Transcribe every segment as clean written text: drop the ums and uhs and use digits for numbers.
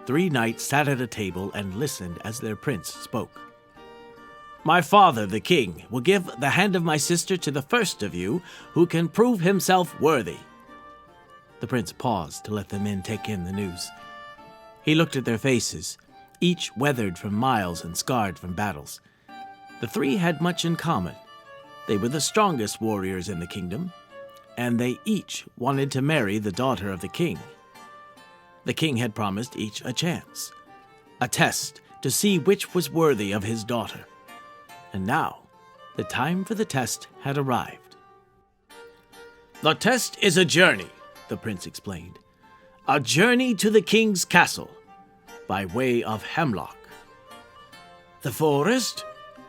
3 knights sat at a table and listened as their prince spoke. "My father, the king, will give the hand of my sister to the first of you who can prove himself worthy." The prince paused to let the men take in the news. He looked at their faces, each weathered from miles and scarred from battles. The 3 had much in common. They were the strongest warriors in the kingdom, and they each wanted to marry the daughter of the king. The king had promised each a chance, a test to see which was worthy of his daughter. And now, the time for the test had arrived. "The test is a journey," the prince explained. "A journey to the king's castle, by way of Hemlock." "The forest?"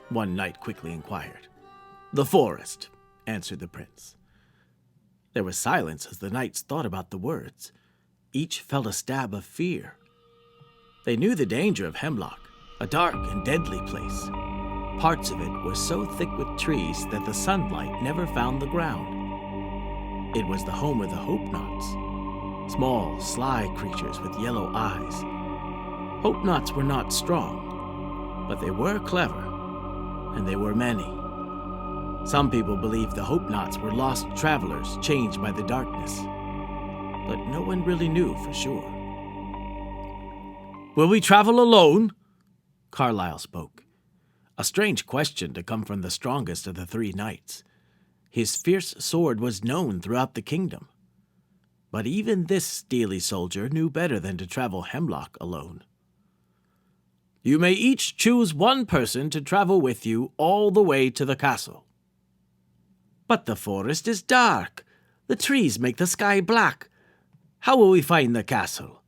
one knight quickly inquired. "The forest," answered the prince. There was silence as the knights thought about the words. Each felt a stab of fear. They knew the danger of Hemlock, a dark and deadly place. Parts of it were so thick with trees that the sunlight never found the ground. It was the home of the Hope-Knots, small, sly creatures with yellow eyes. Hope-Knots were not strong, but they were clever, and they were many. Some people believed the Hope-Knots were lost travelers changed by the darkness, but no one really knew for sure. "Will we travel alone?" Carlyle spoke. A strange question to come from the strongest of the 3 knights. His fierce sword was known throughout the kingdom. But even this steely soldier knew better than to travel Hemlock alone. "You may each choose one person to travel with you all the way to the castle." "But the forest is dark. The trees make the sky black. How will we find the castle?"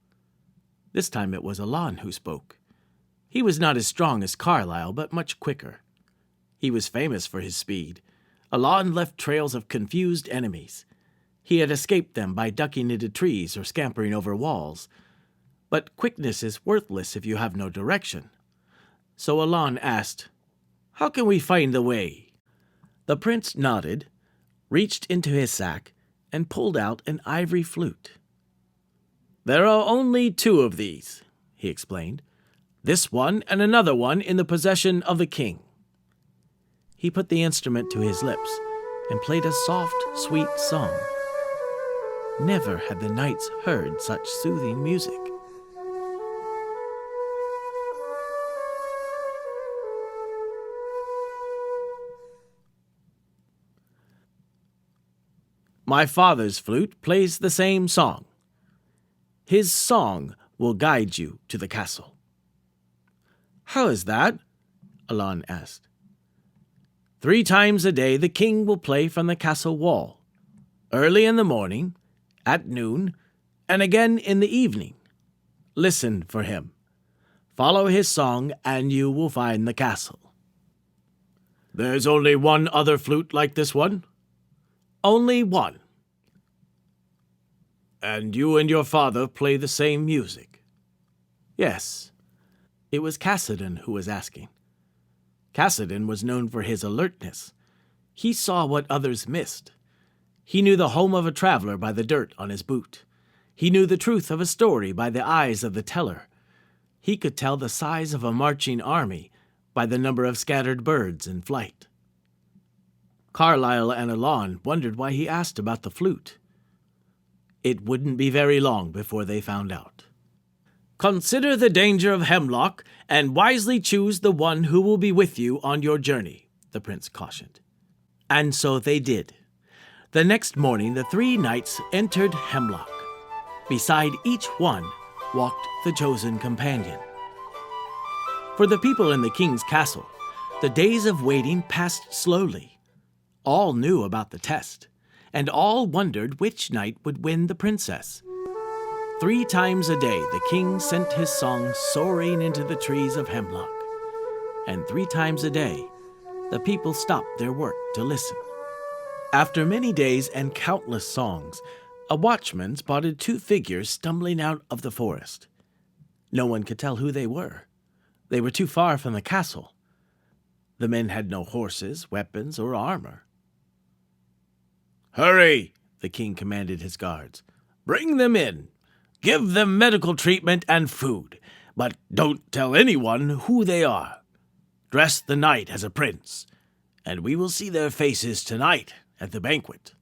This time it was Alon who spoke. He was not as strong as Carlyle, but much quicker. He was famous for his speed. Alon left trails of confused enemies. He had escaped them by ducking into trees or scampering over walls. But quickness is worthless if you have no direction. So Alon asked, "How can we find the way?" The prince nodded, reached into his sack, and pulled out an ivory flute. "There are only 2 of these," he explained. "This one and another one in the possession of the king." He put the instrument to his lips and played a soft, sweet song. Never had the knights heard such soothing music. "My father's flute plays the same song. His song will guide you to the castle." "How is that?" Alon asked. 3 times a day the king will play from the castle wall, early in the morning, at noon, and again in the evening. Listen for him. Follow his song, and you will find the castle." "There's only one other flute like this one?" "Only one." "And you and your father play the same music?" "Yes." It was Cassidon who was asking. Cassidon was known for his alertness. He saw what others missed. He knew the home of a traveler by the dirt on his boot. He knew the truth of a story by the eyes of the teller. He could tell the size of a marching army by the number of scattered birds in flight. Carlyle and Alon wondered why he asked about the flute. It wouldn't be very long before they found out. "Consider the danger of Hemlock, and wisely choose the one who will be with you on your journey," the prince cautioned. And so they did. The next morning the 3 knights entered Hemlock. Beside each one walked the chosen companion. For the people in the king's castle, the days of waiting passed slowly. All knew about the test, and all wondered which knight would win the princess. 3 times a day the king sent his song soaring into the trees of Hemlock, and 3 times a day the people stopped their work to listen. After many days and countless songs, a watchman spotted 2 figures stumbling out of the forest. No one could tell who they were. They were too far from the castle. The men had no horses, weapons, or armor. "Hurry!" the king commanded his guards. "Bring them in. Give them medical treatment and food, But don't tell anyone who they are. Dress the knight as a prince, and we will see their faces tonight at the banquet."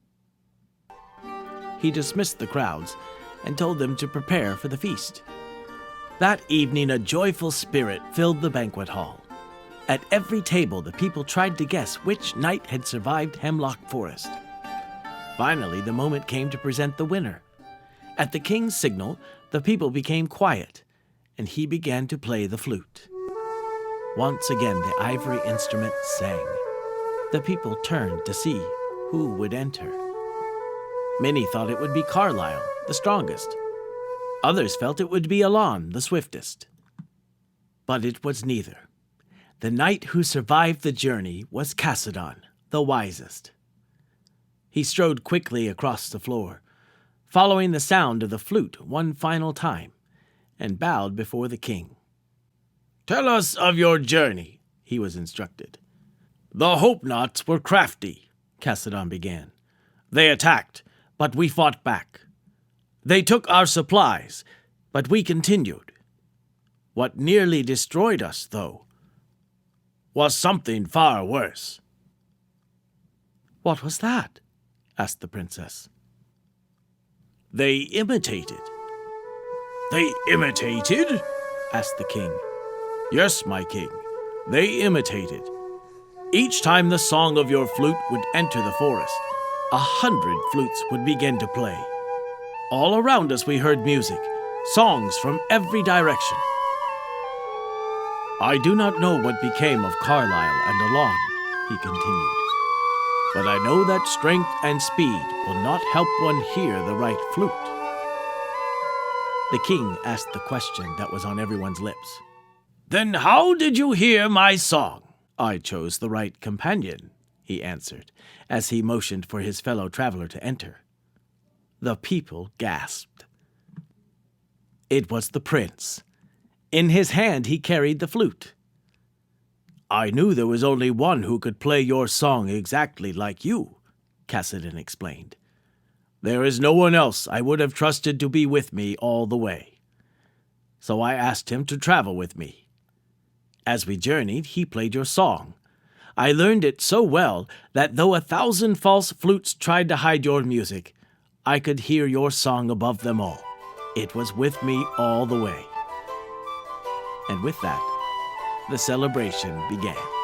He dismissed the crowds and told them to prepare for the feast. That evening, a joyful spirit filled the banquet hall. At every table, the people tried to guess which knight had survived Hemlock Forest. Finally, the moment came to present the winner. At the king's signal, the people became quiet, and he began to play the flute. Once again, the ivory instrument sang. The people turned to see who would enter. Many thought it would be Carlyle, the strongest. Others felt it would be Alon, the swiftest. But it was neither. The knight who survived the journey was Cassadon, the wisest. He strode quickly across the floor, following the sound of the flute one final time, and bowed before the king. "Tell us of your journey," he was instructed. "The Hope-Knots were crafty," Cassadon began. "They attacked, but we fought back. They took our supplies, but we continued. What nearly destroyed us, though, was something far worse." "What was that?" asked the princess. "They imitated." "They imitated?" asked the king. "Yes, my king, they imitated. Each time the song of your flute would enter the forest, 100 flutes would begin to play. All around us we heard music, songs from every direction. I do not know what became of Carlyle and Alon," he continued, "but I know that strength and speed will not help one hear the right flute." The king asked the question that was on everyone's lips. "Then how did you hear my song?" "I chose the right companion," he answered, as he motioned for his fellow traveler to enter. The people gasped. It was the prince. In his hand he carried the flute. "I knew there was only one who could play your song exactly like you," Cassadon explained. "There is no one else I would have trusted to be with me all the way. So I asked him to travel with me. As we journeyed, he played your song. I learned it so well that though 1,000 false flutes tried to hide your music, I could hear your song above them all. It was with me all the way." And with that, the celebration began.